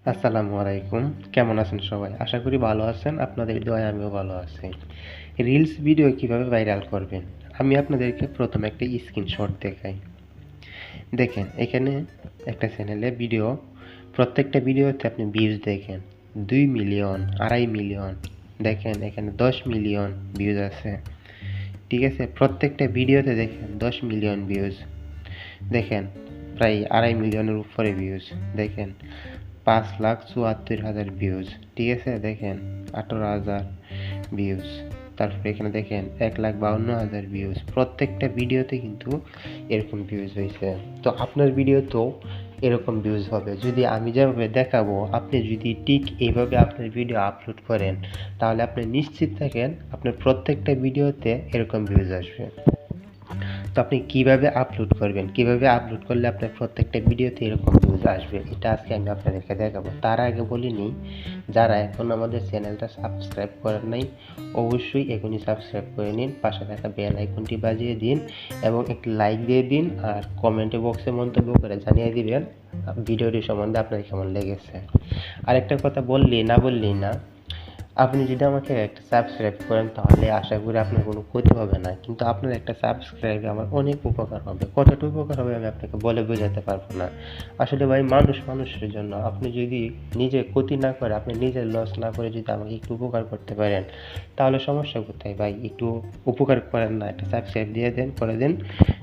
আসসালামু আলাইকুম। কেমন আছেন সবাই? আশা করি ভালো আছেন। আপনাদের দোয়ায় আমিও ভালো আছি। রিলস ভিডিও কিভাবে ভাইরাল করবেন? আমি আপনাদেরকে প্রথমে একটা স্ক্রিনশট দেখাই। দেখেন এখানে একটা চ্যানেলে ভিডিও, প্রত্যেকটা ভিডিওতে আপনি ভিউজ দেখেন ২ মিলিয়ন, ২.৫ মিলিয়ন, দেখেন এখানে ১০ মিলিয়ন ভিউজ আছে। ঠিক আছে? প্রত্যেকটা ভিডিওতে দেখেন ১০ মিলিয়ন ভিউজ। দেখেন প্রায় ২.৫ মিলিয়নের উপরে ভিউজ। দেখেন ৫,৭৪,০০০ ভিউজ। ঠিক আছে? দেখেন ১৮,০০০ ভিউজ। তারপরে এখানে দেখেন ১,৫২,০০০ ভিউজ। প্রত্যেকটা ভিডিওতে কিন্তু এরকম ভিউজ হয়েছে। তো আপনার ভিডিওতেও এরকম ভিউজ হবে। যদি আমি যেভাবে দেখাবো, আপনি যদি ঠিক এইভাবে আপনার ভিডিও আপলোড করেন, তাহলে আপনি নিশ্চিত থাকেন আপনার প্রত্যেকটা ভিডিওতে এরকম ভিউজ আসবে। তো আপনি কিভাবে আপলোড করবেন, কিভাবে আপলোড করলে আপনার প্রত্যেকটা ভিডিওতে এরকম ভিউজ আসবে, এটা আজকে আমি আপনাদেরকে দেখাবো। তার আগে বলে নিই, যারা এখন আমাদের চ্যানেলটা সাবস্ক্রাইব করেন নাই, অবশ্যই এখনই সাবস্ক্রাইব করে নিন, পাশে থাকা বেল আইকনটি বাজিয়ে দিন এবং একটি লাইক দিয়ে দিন আর কমেন্ট বক্সে মন্তব্য করে জানিয়ে দিবেন ভিডিওটি সম্বন্ধে আপনার কেমন লেগেছে। আরেকটা কথা বললেই না, আপনি যদি আমাকে একটা সাবস্ক্রাইব করেন তাহলে আশা করি আপনার কোনো ক্ষতি হবে না, কিন্তু আপনার একটা সাবস্ক্রাইবে আমার অনেক উপকার হবে। কতটা উপকার হবে আমি আপনাকে বলে বোঝাতে পারবো না। আসলে ভাই, মানুষ মানুষের জন্য, আপনি যদি নিজে ক্ষতি না করে, আপনি নিজের লস না করে যদি আমাকে একটু উপকার করতে পারেন, তাহলে সমস্যা কোথায় ভাই? একটু উপকার করেন না, একটা সাবস্ক্রাইব দিয়ে দেন, করে দেন,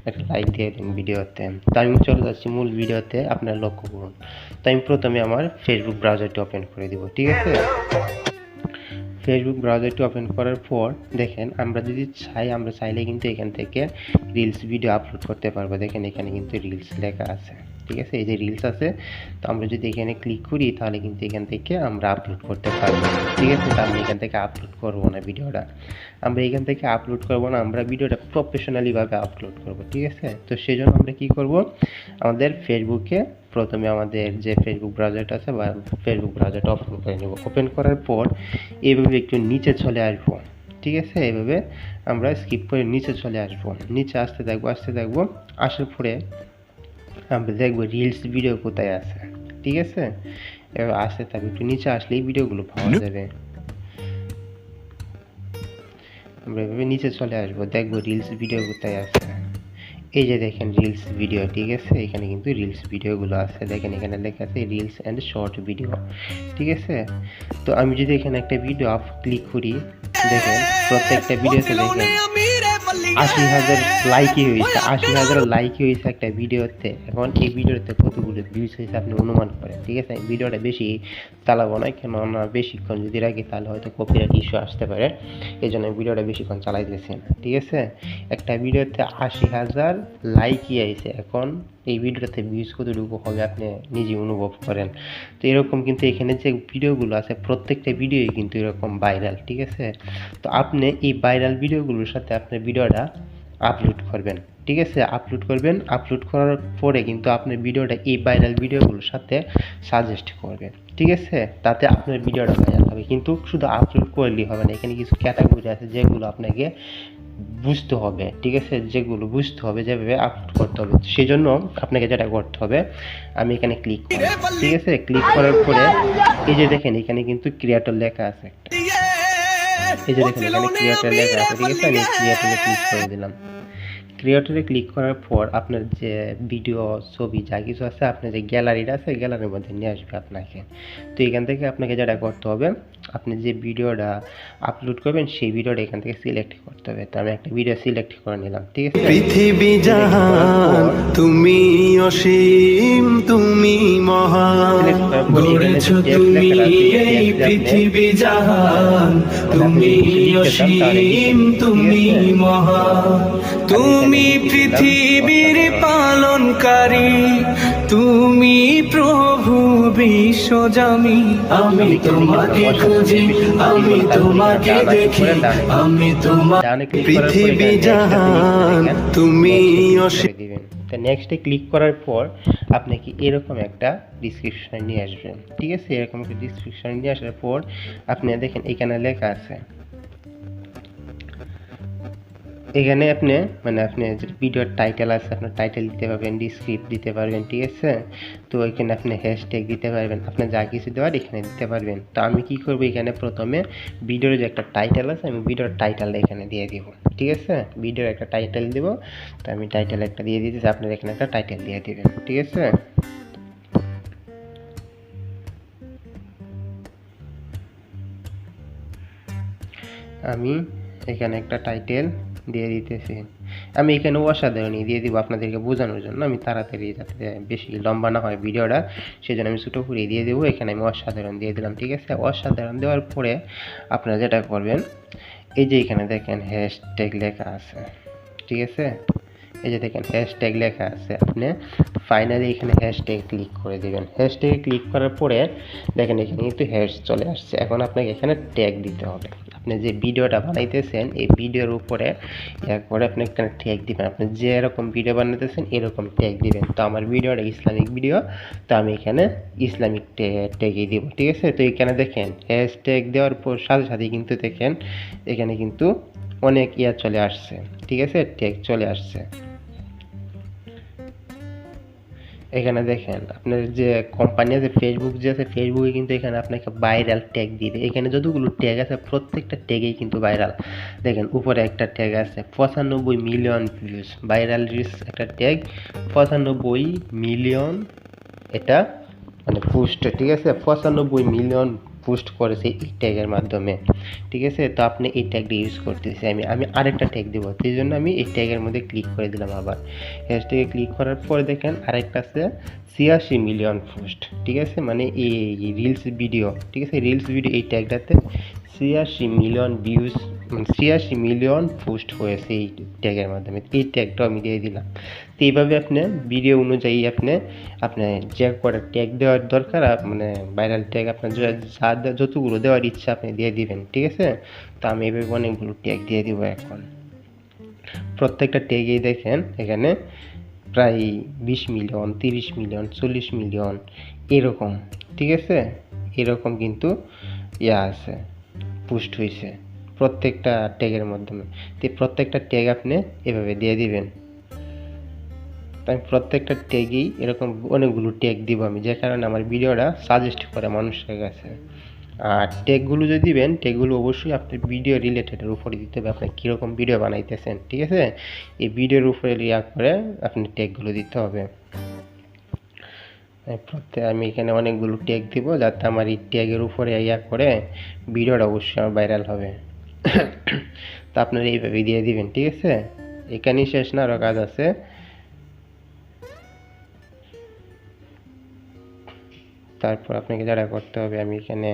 একটা লাইক দিয়ে দিন ভিডিওতে। তো আমি চলে যাচ্ছি মূল ভিডিওতে, আপনার লক্ষ্য করুন। তো আমি প্রথমে আমার ফেসবুক ব্রাউজারটি ওপেন করে দিব। ঠিক আছে? ফেসবুক ব্রাউজারটি ওপেন করার পর দেখেন আমরা যদি চাই, আমরা চাইলে কিন্তু এখান থেকে রিলস ভিডিও আপলোড করতে পারবো। দেখেন এখানে কিন্তু রিলস লেখা আছে। ঠিক আছে? এই যে রিলস আছে, তো আমরা যদি এখানে ক্লিক করি তাহলে কিন্তু এখান থেকে আমরা আপলোড করতে পারবো। ঠিক আছে? তো আমি এখান থেকে আপলোড করবো না ভিডিওটা, আমরা এখান থেকে আপলোড করবো না, আমরা ভিডিওটা প্রফেশনালিভাবে আপলোড করব। ঠিক আছে? তো সেই জন্য আমরা কি করব, আমাদের ফেসবুকে প্রথমে আমাদের যে ফেসবুক ব্রাউজারটা আছে বা ফেসবুক ব্রাউজারটা ওপেন করে নেব। ওপেন করার পর এইভাবে একটু নিচে চলে আসবো। ঠিক আছে? এইভাবে আমরা স্কিপ করে নিচে চলে আসবো, নিচে আসতে থাকবো, আসার পরে আমরা দেখবো রিলস ভিডিও কোথায় আছে। ঠিক আছে? এবার আসতে থাকবে, একটু নিচে আসলেই ভিডিওগুলো পাওয়া যাবে। আমরা এভাবে নিচে চলে আসবো, দেখবো রিলস ভিডিও কোথায় আছে। এই যে দেখেন রিলস ভিডিও। ঠিক আছে? এখানে কিন্তু রিলস ভিডিওগুলো আছে। দেখেন এখানে লেখা আছে রিলস অ্যান্ড শর্ট ভিডিও। ঠিক আছে? তো আমি যদি এখানে একটা ভিডিও ক্লিক করি, দেখেন প্রত্যেকটা ভিডিওতে দেখেন ৮০,০০০ লাইকই হয়েছে, ৮০,০০০ লাইকই হয়েছে একটা ভিডিওতে। এখন এই ভিডিওতে কতগুলো ভিউজ হয়েছে আপনি অনুমান করেন। ঠিক আছে? ভিডিওটা বেশি চালাবো না, কেননা বেশিক্ষণ যদি রাখি তাহলে হয়তো কপিরাইট ইস্যু আসতে পারে, এই জন্য ভিডিওটা বেশিক্ষণ চালাইতেছি না। ঠিক আছে? একটা ভিডিওতে ৮০,০০০ লাইকই আইছে। এখন এই ভিডিওটাতে ভিউজ কতটুকু হবে আপনি নিজে অনুভব করেন। তো এরকম কিন্তু এখানে যে ভিডিওগুলো আছে প্রত্যেকটা ভিডিওই কিন্তু এরকম ভাইরাল। ঠিক আছে? তো আপনি এই ভাইরাল ভিডিওগুলোর সাথে আপনার ভিডিওটা আপলোড করবেন। ঠিক আছে? আপলোড করার পরে কিন্তু আপনার ভিডিওটা এই ভাইরাল ভিডিওগুলোর সাথে সাজেস্ট করবেন। ঠিক আছে? তাতে আপনার ভিডিওটা ভাইরাল হবে। কিন্তু শুধু আপলোড করলেই হবে না, এখানে কিছু ক্যাটাগরি আছে যেগুলো আপনাকে বুঝতে হবে। ঠিক আছে? যেগুলো বুঝতে হবে, যেভাবে আপলোড করতে হবে। সেজন্য আপনাকে যেটা করতে হবে, আমি এখানে ক্লিক করব। ঠিক আছে? ক্লিক করার পরে এই যে দেখেন এখানে কিন্তু ক্রিয়েটর লেখা আছে একটা। এই যে দেখেন এখানে ক্রিয়েটর লেখা আছে। ঠিক আছে? আমি ক্রিয়েটরে ক্লিক করে দিলাম। ক্রিয়েটরে ক্লিক করার পর আপনার যে ভিডিও, ছবি যা কিছু আছে, আপনার যে গ্যালারিটা আছে গ্যালারির মধ্যে নিয়ে আসবে আপনাকে। তো এখান থেকে আপনাকে যেটা করতে হবে, আপনি যে ভিডিওটা আপলোড করবেন সেই ভিডিওটা এখান থেকে সিলেক্ট করতে হবে। তো আমি একটা ভিডিও সিলেক্ট করে নিলাম। ঠিক আছে? পৃথিবী জাহান তুমি অসীম, তুমি মহান, গড়েছ তুমি এই পৃথিবী জাহান, তুমি অসীম, তুমি মহান, তুমি পৃথিবীর পালনকারী, তুমি প্রভু বিশ্বজামি। আমি তোমাকে খুঁজি, আমি তোমাকে দেখি, আমি তোমার পৃথিবী জাহান তুমি দিবেন। তো নেক্সটে ক্লিক করার পর আপনাকে এরকম একটা ডিসক্রিপশন নিয়ে আসবে। ঠিক আছে? এরকম একটা ডিসক্রিপশন নিয়ে আসার পর আপনি দেখেন এখানে লেখা আছে এখানে আপনি মানে আপনি যে ভিডিওর টাইটেল আছে আপনার টাইটেল দিতে পারবেন, ডিসক্রিপ্ট দিতে পারবেন, ঠিক আছে? তো এখানে আপনি হ্যাশট্যাগ দিতে পারবেন, আপনি যা কিছু দেওয়ার এখানে দিতে পারবেন। তো আমি কি করব, এখানে প্রথমে ভিডিওর যে একটা টাইটেল আছে আমি ভিডিওর টাইটেলটা এখানে দিয়ে দিব, ঠিক আছে? ভিডিওর একটা টাইটেল দিব, তো আমি টাইটেল একটা দিয়ে দিতেছি, আপনার এখানে একটা টাইটেল দিয়ে দিবেন, ঠিক আছে? আমি এখানে একটা টাইটেল দিয়ে দিতেছি। আমি এখানে অসাধারণই দিয়ে দিব আপনাদেরকে বোঝানোর জন্য, আমি তাড়াতাড়ি যাতে বেশি লম্বা না হয় ভিডিওটা, সেজন্য আমি ছোটো করে দিয়ে দেবো। এখানে আমি অসাধারণ দিয়ে দিলাম, ঠিক আছে? অসাধারণ দেওয়ার পরে আপনারা যেটা করবেন, এই যে এখানে দেখেন হ্যাশট্যাগ লেখা আছে, ঠিক আছে? এই যে দেখেন হ্যাশট্যাগ লেখা আছে, আপনি ফাইনালি এখানে হ্যাশট্যাগ ক্লিক করে দিবেন। হ্যাশট্যাগে ক্লিক করার পরে দেখেন এখানে কিন্তু হ্যাশ চলে আসছে। এখন আপনাকে এখানে ট্যাগ দিতে হবে। আপনি যে ভিডিওটা বানাইতেছেন এই ভিডিওর উপরে একবারে আপনি এখানে ট্যাগ দিবেন, আপনি যে এরকম ভিডিও বানাইতেছেন এরকম ট্যাগ দিবেন। তো আমার ভিডিওটা ইসলামিক ভিডিও, তো আমি এখানে ইসলামিক ট্যাগই দিব, ঠিক আছে? তো এখানে দেখেন হ্যাশট্যাগ দেওয়ার পর সাথে সাথে কিন্তু দেখেন এখানে কিন্তু অনেক চলে আসছে, ঠিক আছে? ট্যাগ চলে আসছে। এখানে দেখেন আপনার যে কোম্পানি আছে ফেসবুক যে আছে, ফেসবুকে কিন্তু এখানে আপনাকে ভাইরাল ট্যাগ দিবে। এখানে যতগুলো ট্যাগ আছে প্রত্যেকটা ট্যাগেই কিন্তু ভাইরাল। দেখেন উপরে একটা ট্যাগ আছে 95 মিলিয়ন ভিউজ, ভাইরাল রিচ একটা ট্যাগ 95 মিলিয়ন, এটা মানে পোস্ট, ঠিক আছে? 95 মিলিয়ন পোস্ট করেছে এই ট্যাগের মাধ্যমে, ঠিক আছে? তো আপনি এই ট্যাগটা ইউজ করতেছি, আমি আরেকটা ট্যাগ দেবো, সেই জন্য আমি এই ট্যাগের মধ্যে ক্লিক করে দিলাম। আবার হ্যাশট্যাগে ক্লিক করার পরে দেখেন আরেকটা আছে 86 মিলিয়ন পোস্ট, ঠিক আছে? মানে এই রিলস ভিডিও, ঠিক আছে? রিলস ভিডিও এই ট্যাগটাতে 86 মিলিয়ন ভিউজ, 86 মিলিয়ন পোস্ট হয়েছে এই ট্যাগের মাধ্যমে। এই ট্যাগটাও আমি দিয়ে দিলাম। তো এইভাবে আপনি ভিডিও অনুযায়ী আপনি যে কটা ট্যাগ দেওয়ার দরকার, মানে ভাইরাল ট্যাগ আপনার যতগুলো দেওয়ার ইচ্ছা আপনি দিয়ে দিবেন, ঠিক আছে? তো আমি এইভাবে অনেকগুলো ট্যাগ দিয়ে দিব। এখন প্রত্যেকটা ট্যাগেই দেখেন এখানে প্রায় 20 মিলিয়ন, 30 মিলিয়ন, 40 মিলিয়ন এরকম, ঠিক আছে? এরকম কিন্তু আছে, পোস্ট হয়েছে প্রত্যেকটা ট্যাগের মাধ্যমে। তো প্রত্যেকটা ট্যাগ আপনি এভাবে দিয়ে দিবেন। আমি প্রত্যেকটা ট্যাগেই এরকম অনেকগুলো ট্যাগ দিব আমি, যে কারণে আমার ভিডিওটা সাজেস্ট করে মানুষের কাছে। আর ট্যাগগুলো যে দিবেন, ট্যাগগুলো অবশ্যই আপনার ভিডিও রিলেটেডের উপরে দিতে হবে, আপনি কীরকম ভিডিও বানাইতেছেন, ঠিক আছে? এই ভিডিওর উপরে করে আপনি ট্যাগগুলো দিতে হবে। আমি এখানে অনেকগুলো ট্যাগ দিব যাতে আমার এই ট্যাগের উপরে করে ভিডিওটা অবশ্যই আমার ভাইরাল হবে। তো আপনারা এইভাবে দিয়ে দিবেন, ঠিক আছে? এখানেই শেষ না, আরও কাজ আছে। তারপর আপনাকে যারা করতে হবে, আমি এখানে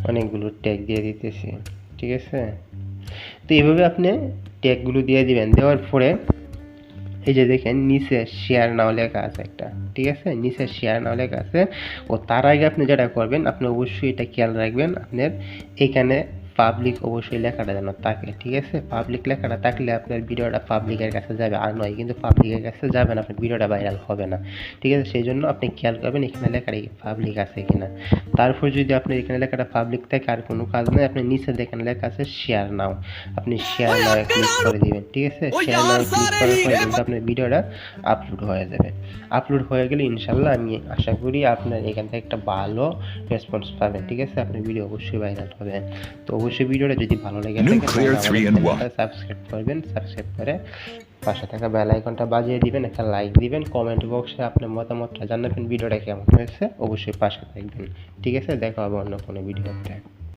অনেকগুলো ট্যাগ দিয়ে দিতেছি, ঠিক আছে? তো এইভাবে আপনি ট্যাগগুলো দিয়ে দিবেন। দেওয়ার পরে এই যে দেখেন নিচে শেয়ার নাও লেখা আছে একটা, ঠিক আছে? নিচে শেয়ার নাও লেখা আছে। ও তার আগে আপনি যেটা করবেন, আপনি অবশ্যই এটা খেয়াল রাখবেন, আপনার এখানে পাবলিক অবশ্যই লেখাটা যেন থাকে, ঠিক আছে? পাবলিক লেখাটা থাকলে আপনার ভিডিওটা পাবলিকের কাছে যাবে, আর নয় কিন্তু পাবলিকের কাছে যাবে না, আপনার ভিডিওটা ভাইরাল হবে না, ঠিক আছে? সেই জন্য আপনি খেয়াল করবেন এখানে লেখাটা পাবলিক আছে কিনা। তারপর যদি আপনার এখানে লেখাটা পাবলিক থাকে আর কোনো কাজ নেই, আপনি নিচে দেখেন লেখা আছে শেয়ার নাও, আপনি শেয়ার নাও ক্লিক করে দিবেন, ঠিক আছে? শেয়ার নাও ক্লিক করার পরে কিন্তু আপনার ভিডিওটা আপলোড হয়ে যাবে। আপলোড হয়ে গেলে ইনশাল্লাহ আমি আশা করি আপনার এখান থেকে একটা ভালো রেসপন্স পাবেন, ঠিক আছে? আপনার ভিডিও অবশ্যই ভাইরাল হবে। তো অবশ্যই ভিডিওটা যদি ভালো লেগে থাকে সাবস্ক্রাইব করবেন, সাবস্ক্রাইব করে পাশে থাকা বেল আইকনটা বাজিয়ে দিবেন, একটা লাইক দিবেন, কমেন্ট বক্সে আপনার মতামতটা জানাবেন, ভিডিওটা কেমন হয়েছে অবশ্যই পাশে থাকবেন, ঠিক আছে? দেখা হবে অন্য কোনো ভিডিওতে।